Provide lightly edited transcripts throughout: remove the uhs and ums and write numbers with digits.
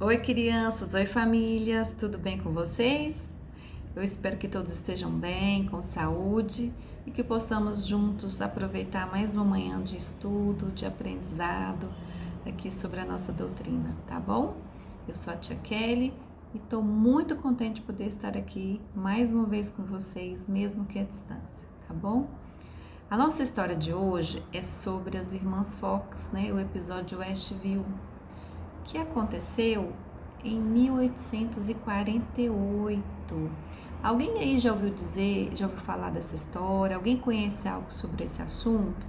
Oi, crianças, oi, famílias, tudo bem com vocês? Eu espero que todos estejam bem, com saúde e que possamos juntos aproveitar mais uma manhã de estudo, de aprendizado aqui sobre a nossa doutrina, tá bom? Eu sou a tia Kelly e estou muito contente de poder estar aqui mais uma vez com vocês, mesmo que à distância, tá bom? A nossa história de hoje é sobre as irmãs Fox, né? O episódio Westview, que aconteceu em 1848. Alguém aí já ouviu falar dessa história? Alguém conhece algo sobre esse assunto?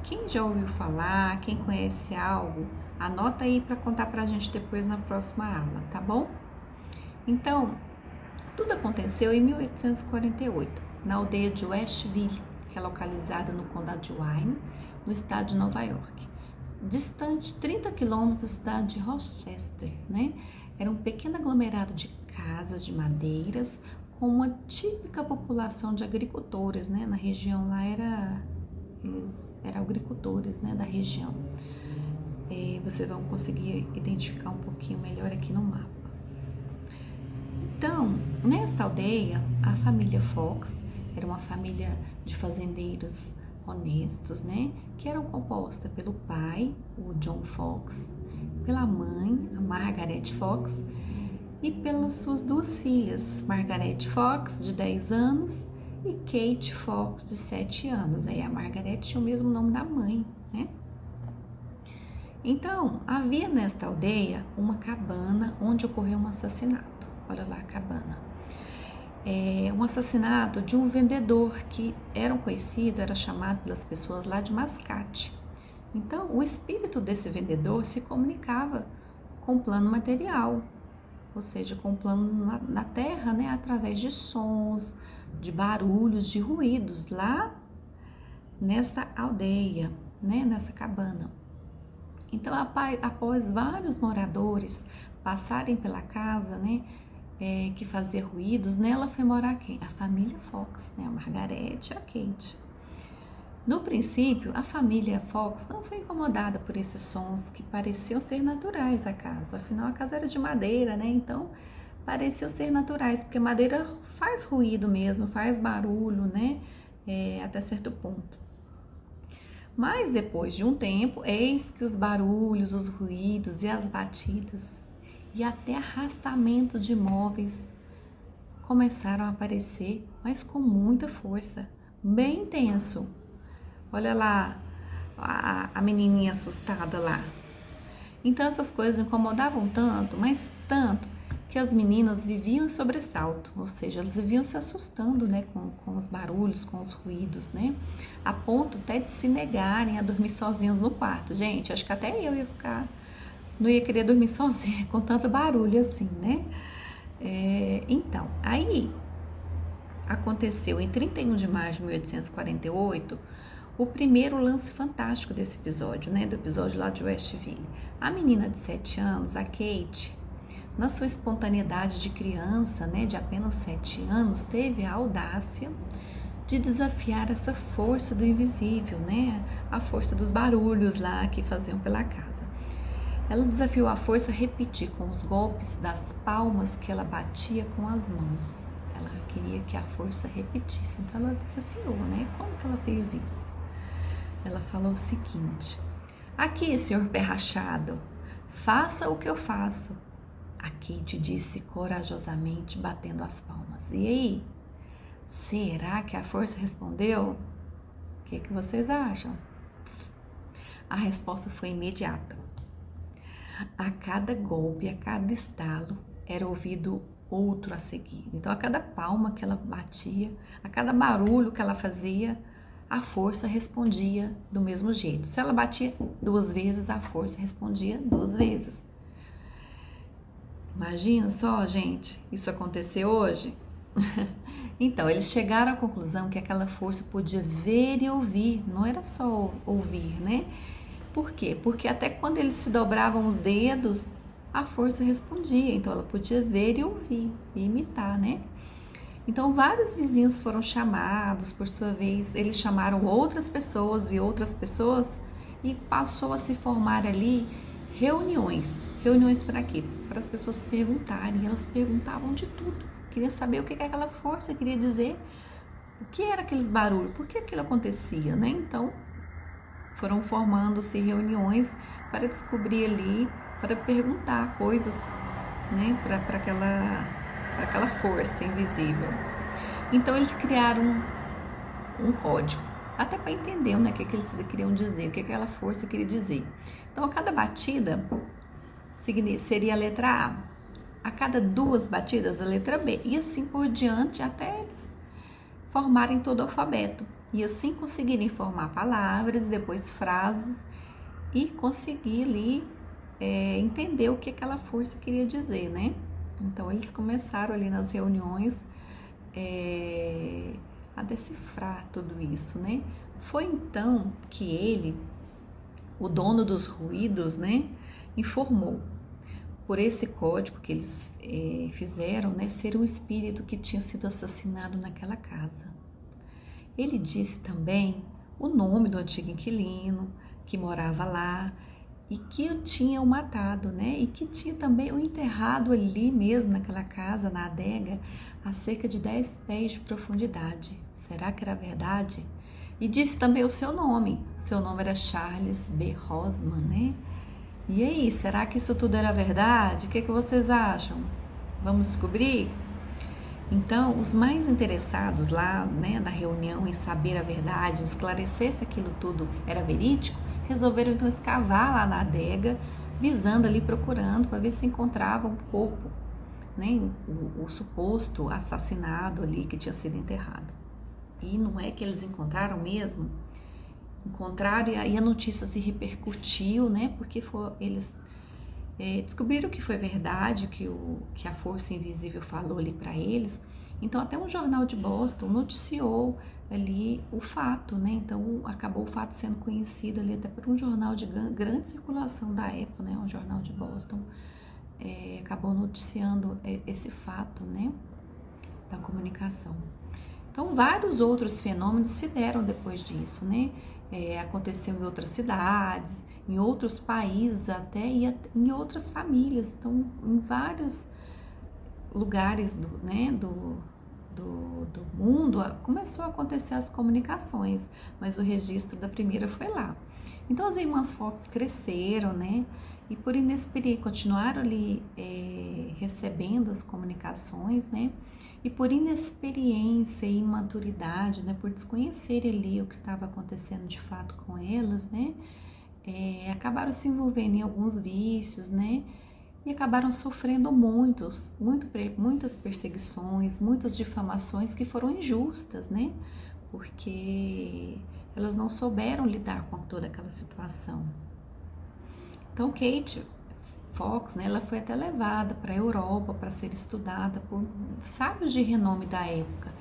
Quem já ouviu falar, quem conhece algo, anota aí para contar para a gente depois na próxima aula, tá bom? Então, tudo aconteceu em 1848, na aldeia de Westville, que é localizada no condado de Wayne, no estado de Nova York, distante 30 quilômetros da cidade de Rochester, né? Era um pequeno aglomerado de casas de madeiras com uma típica população de agricultores, né? Na região lá eles eram agricultores, né, da região. Vocês vão conseguir identificar um pouquinho melhor aqui no mapa. Então, nesta aldeia, a família Fox era uma família de fazendeiros honestos, né? Que eram composta pelo pai, o John Fox, pela mãe, a Margaret Fox, e pelas suas duas filhas, Margaret Fox, de 10 anos, e Kate Fox, de 7 anos. Aí a Margaret tinha o mesmo nome da mãe, né? Então, havia nesta aldeia uma cabana onde ocorreu um assassinato. Olha lá a cabana. Um assassinato de um vendedor que era chamado pelas pessoas lá de mascate. Então, o espírito desse vendedor se comunicava com o plano material, ou seja, com o plano na terra, né, através de sons, de barulhos, de ruídos, lá nessa aldeia, né, nessa cabana. Então, após vários moradores passarem pela casa, né, que fazia ruídos, nela foi morar quem? A família Fox, né, a Margaret e a Kate. No princípio, a família Fox não foi incomodada por esses sons que pareciam ser naturais à casa. Afinal, a casa era de madeira, né? Então, pareciam ser naturais, porque madeira faz ruído mesmo, faz barulho, né? Até certo ponto. Mas depois de um tempo, eis que os barulhos, os ruídos e as batidas e até arrastamento de móveis começaram a aparecer, mas com muita força, bem intenso. Olha lá a menininha assustada lá. Então essas coisas incomodavam tanto, mas tanto, que as meninas viviam em sobressalto, ou seja, elas viviam se assustando, né, com os barulhos, com os ruídos, né, a ponto até de se negarem a dormir sozinhas no quarto. Gente, acho que até eu não ia querer dormir sozinha com tanto barulho assim, né. Então, aí aconteceu em 31 de março de 1848 o primeiro lance fantástico desse episódio, né, do episódio lá de Westville. A menina de 7 anos, a Kate, na sua espontaneidade de criança, né, de apenas 7 anos, teve a audácia de desafiar essa força do invisível, né, a força dos barulhos lá que faziam pela casa. Ela desafiou a força a repetir com os golpes das palmas que ela batia com as mãos. Ela queria que a força repetisse, então ela desafiou, né? Como que ela fez isso? Ela falou o seguinte: aqui, senhor pé rachado, faça o que eu faço. A Kate disse corajosamente, batendo as palmas. E aí? Será que a força respondeu? O que vocês acham? A resposta foi imediata. A cada golpe, a cada estalo, era ouvido outro a seguir. Então, a cada palma que ela batia, a cada barulho que ela fazia, a força respondia do mesmo jeito. Se ela batia 2 vezes, a força respondia 2 vezes. Imagina só, gente, isso acontecer hoje? Então, eles chegaram à conclusão que aquela força podia ver e ouvir, não era só ouvir, né? Por quê? Porque até quando eles se dobravam os dedos, a força respondia. Então, ela podia ver e ouvir, e imitar, né? Então, vários vizinhos foram chamados, por sua vez, eles chamaram outras pessoas e passou a se formar ali reuniões. Reuniões para quê? Para as pessoas perguntarem. Elas perguntavam de tudo. Queria saber o que aquela força queria dizer, o que era aqueles barulhos, por que aquilo acontecia, né? Então, foram formando-se reuniões para descobrir ali, para perguntar coisas, né? Para aquela força invisível. Então, eles criaram um código, até para entender, né, o que eles queriam dizer, o que aquela força queria dizer. Então, a cada batida seria a letra A, a cada 2 batidas a letra B, e assim por diante até eles formarem todo o alfabeto, e assim conseguirem formar palavras, depois frases, e conseguir ali entender o que aquela força queria dizer, né? Então, eles começaram ali nas reuniões a decifrar tudo isso, né? Foi então que ele, o dono dos ruídos, né, informou por esse código que eles fizeram, né, ser um espírito que tinha sido assassinado naquela casa. Ele disse também o nome do antigo inquilino que morava lá e que o tinham matado, né? E que tinha também o enterrado ali mesmo naquela casa, na adega, a cerca de 10 pés de profundidade. Será que era verdade? E disse também o seu nome. Seu nome era Charles B. Rosman, né? E aí, será que isso tudo era verdade? O que vocês acham? Vamos descobrir? Então, os mais interessados lá, né, na reunião em saber a verdade, esclarecer se aquilo tudo era verídico, resolveram então escavar lá na adega, visando ali, procurando para ver se encontrava um corpo, né, o suposto assassinado ali que tinha sido enterrado. E não é que eles encontraram mesmo? Encontraram, e aí a notícia se repercutiu, né, porque eles descobriram que foi verdade, que a força invisível falou ali para eles. Então, até um jornal de Boston noticiou ali o fato, né? Então, acabou o fato sendo conhecido ali até por um jornal de grande circulação da época, né? Um jornal de Boston acabou noticiando esse fato, né? Da comunicação. Então, vários outros fenômenos se deram depois disso, né? Aconteceu em outras cidades, em outros países até, e em outras famílias. Então, em vários lugares do mundo começou a acontecer as comunicações, mas o registro da primeira foi lá. Então, as irmãs Fox cresceram, né? E por inexperiência, continuaram ali recebendo as comunicações, né? E por inexperiência e imaturidade, né? Por desconhecer ali o que estava acontecendo de fato com elas, né? Acabaram se envolvendo em alguns vícios, né? E acabaram sofrendo muitas perseguições, muitas difamações que foram injustas, né? Porque elas não souberam lidar com toda aquela situação. Então, Kate Fox, né, ela foi até levada para a Europa para ser estudada por sábios de renome da época,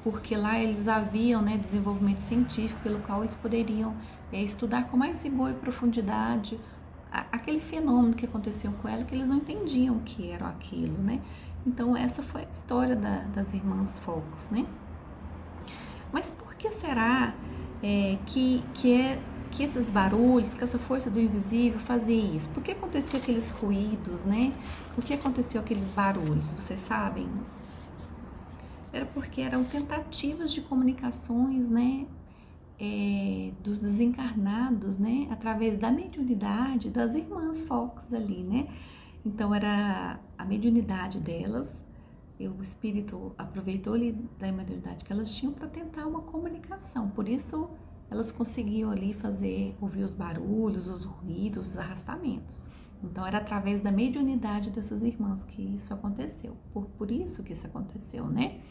porque lá eles haviam, né, desenvolvimento científico pelo qual eles poderiam estudar com mais rigor e profundidade aquele fenômeno que aconteceu com ela, que eles não entendiam o que era aquilo, né? Então, essa foi a história das irmãs Fox, né? Mas por que será que esses barulhos, que essa força do invisível fazia isso? Por que aconteceu aqueles ruídos, né? Por que aconteceu aqueles barulhos? Vocês sabem? Era porque eram tentativas de comunicações, né? Dos desencarnados, né? Através da mediunidade das irmãs Fox ali, né? Então, era a mediunidade delas, e o espírito aproveitou ali da mediunidade que elas tinham para tentar uma comunicação. Por isso, elas conseguiam ali ouvir os barulhos, os ruídos, os arrastamentos. Então, era através da mediunidade dessas irmãs que isso aconteceu. Por isso que isso aconteceu, né?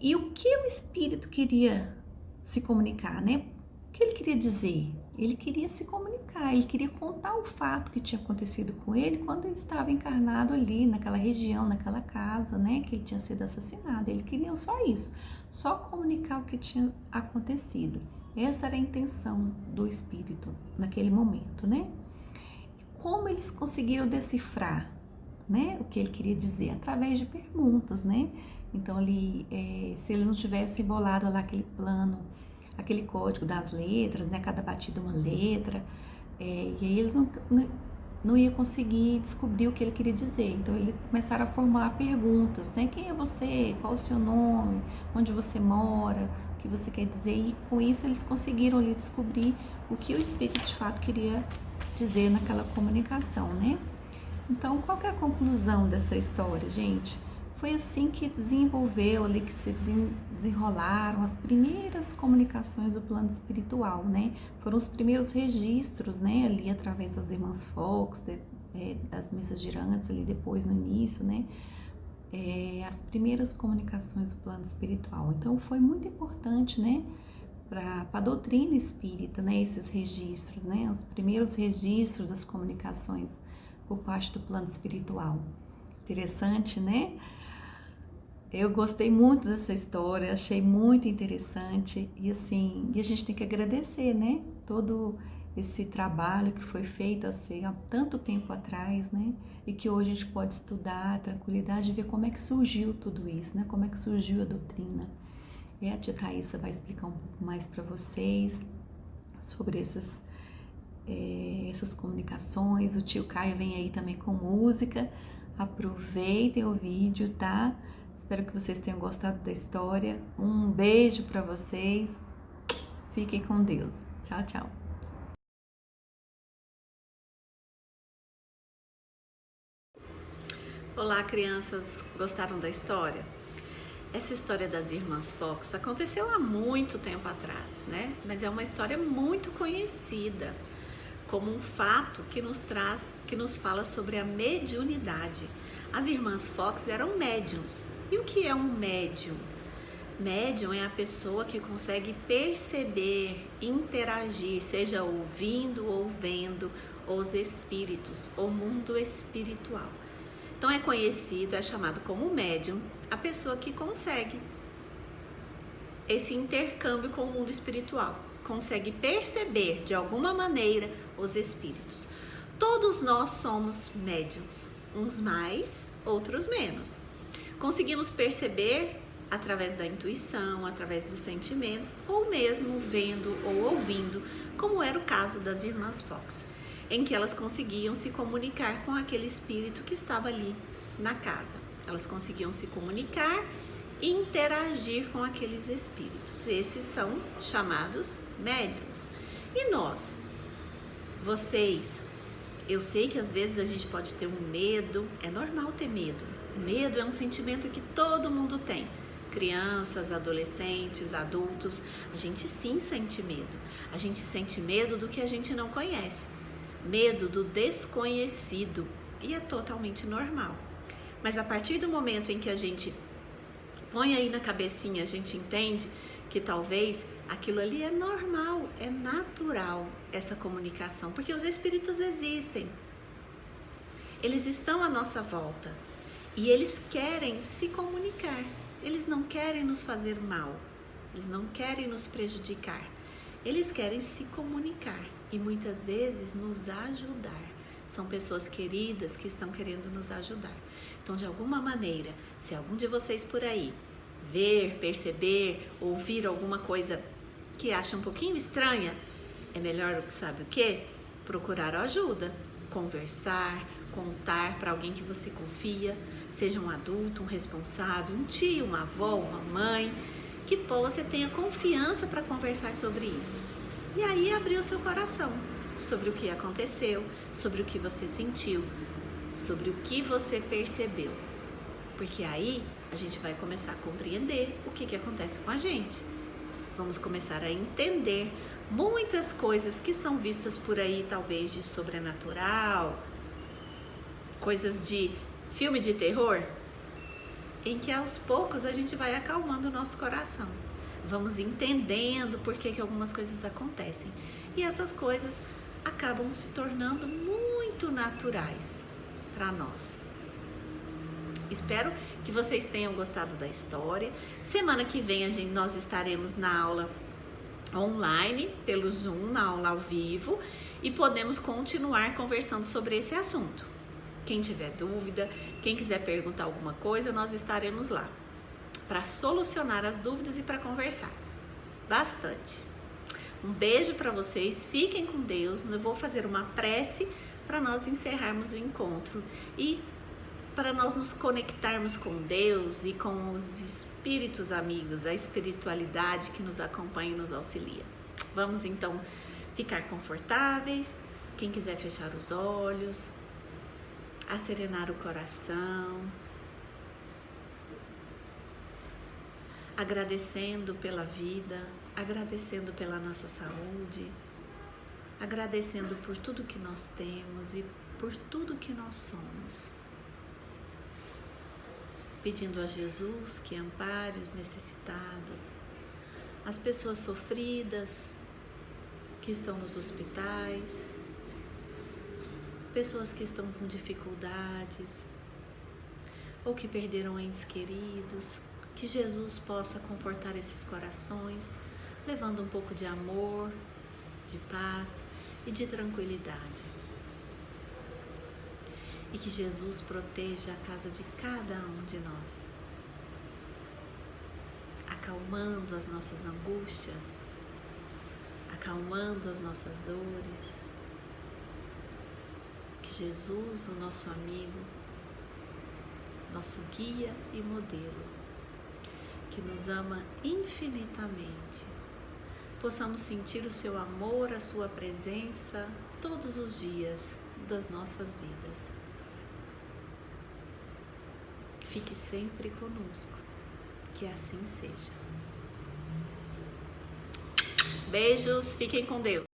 E o que o espírito queria se comunicar, né? O que ele queria dizer? Ele queria se comunicar, ele queria contar o fato que tinha acontecido com ele quando ele estava encarnado ali, naquela região, naquela casa, né? Que ele tinha sido assassinado. Ele queria só isso, só comunicar o que tinha acontecido. Essa era a intenção do espírito naquele momento, né? Como eles conseguiram decifrar, né? O que ele queria dizer? Através de perguntas, né? Então, ali, se eles não tivessem bolado lá aquele plano, aquele código das letras, né? Cada batida uma letra, e aí eles não ia conseguir descobrir o que ele queria dizer. Então eles começaram a formular perguntas, né? Quem é você? Qual o seu nome? Onde você mora? O que você quer dizer? E com isso eles conseguiram ali descobrir o que o espírito de fato queria dizer naquela comunicação, né? Então, qual que é a conclusão dessa história, gente? Foi assim que desenvolveu ali, que se desenrolaram as primeiras comunicações do plano espiritual, né? Foram os primeiros registros, né? Ali através das irmãs Fox, das missas girantes, ali depois no início, né? As primeiras comunicações do plano espiritual. Então, foi muito importante, né? Para a doutrina espírita, né? Esses registros, né? Os primeiros registros das comunicações por parte do plano espiritual. Interessante, né? Eu gostei muito dessa história, achei muito interessante e assim, e a gente tem que agradecer, né? Todo esse trabalho que foi feito assim, há tanto tempo atrás, né? E que hoje a gente pode estudar, tranquilidade, e ver como é que surgiu tudo isso, né? Como é que surgiu a doutrina. E a tia Thaisa vai explicar um pouco mais para vocês sobre essas comunicações. O tio Caio vem aí também com música. Aproveitem o vídeo, tá? Espero que vocês tenham gostado da história. Um beijo para vocês. Fiquem com Deus. Tchau, tchau. Olá, crianças. Gostaram da história? Essa história das irmãs Fox aconteceu há muito tempo atrás, né? Mas é uma história muito conhecida como um fato que nos fala sobre a mediunidade. As irmãs Fox eram médiums. E o que é um médium? Médium é a pessoa que consegue perceber, interagir, seja ouvindo ou vendo os espíritos, o mundo espiritual. Então é conhecido, é chamado como médium, a pessoa que consegue esse intercâmbio com o mundo espiritual, consegue perceber de alguma maneira os espíritos. Todos nós somos médiums, uns mais, outros menos. Conseguimos perceber através da intuição, através dos sentimentos, ou mesmo vendo ou ouvindo, como era o caso das irmãs Fox, em que elas conseguiam se comunicar com aquele espírito que estava ali na casa. Elas conseguiam se comunicar e interagir com aqueles espíritos. Esses são chamados médiums. E nós? Vocês? Eu sei que às vezes a gente pode ter um medo, é normal ter medo. Medo é um sentimento que todo mundo tem. Crianças, adolescentes, adultos, a gente sim sente medo. A gente sente medo do que a gente não conhece. Medo do desconhecido, e é totalmente normal. Mas a partir do momento em que a gente põe aí na cabecinha, a gente entende que talvez aquilo ali é normal, é natural essa comunicação, porque os espíritos existem. Eles estão à nossa volta e eles querem se comunicar. Eles não querem nos fazer mal, eles não querem nos prejudicar. Eles querem se comunicar e muitas vezes nos ajudar. São pessoas queridas que estão querendo nos ajudar. Então, de alguma maneira, se algum de vocês por aí ver, perceber, ouvir alguma coisa que acha um pouquinho estranha, é melhor, sabe o quê? Procurar ajuda, conversar, contar para alguém que você confia, seja um adulto, um responsável, um tio, uma avó, uma mãe, que você tenha confiança para conversar sobre isso. E aí abrir o seu coração sobre o que aconteceu, sobre o que você sentiu, sobre o que você percebeu. Porque aí a gente vai começar a compreender o que acontece com a gente. Vamos começar a entender muitas coisas que são vistas por aí, talvez de sobrenatural, coisas de filme de terror, em que aos poucos a gente vai acalmando o nosso coração. Vamos entendendo por que algumas coisas acontecem. E essas coisas acabam se tornando muito naturais para nós. Espero que vocês tenham gostado da história. Semana que vem nós estaremos na aula online, pelo Zoom, na aula ao vivo, e podemos continuar conversando sobre esse assunto. Quem tiver dúvida, quem quiser perguntar alguma coisa, nós estaremos lá para solucionar as dúvidas e para conversar bastante. Um beijo para vocês, fiquem com Deus. Eu vou fazer uma prece para nós encerrarmos o encontro e para nós nos conectarmos com Deus e com os espíritos amigos, a espiritualidade que nos acompanha e nos auxilia. Vamos então ficar confortáveis, quem quiser fechar os olhos, acerenar o coração, agradecendo pela vida, agradecendo pela nossa saúde, agradecendo por tudo que nós temos e por tudo que nós somos. Pedindo a Jesus que ampare os necessitados, as pessoas sofridas que estão nos hospitais, pessoas que estão com dificuldades ou que perderam entes queridos, que Jesus possa confortar esses corações, levando um pouco de amor, de paz e de tranquilidade. E que Jesus proteja a casa de cada um de nós, acalmando as nossas angústias, acalmando as nossas dores. Que Jesus, o nosso amigo, nosso guia e modelo, que nos ama infinitamente, possamos sentir o seu amor, a sua presença todos os dias das nossas vidas. Fique sempre conosco, que assim seja. Beijos, fiquem com Deus.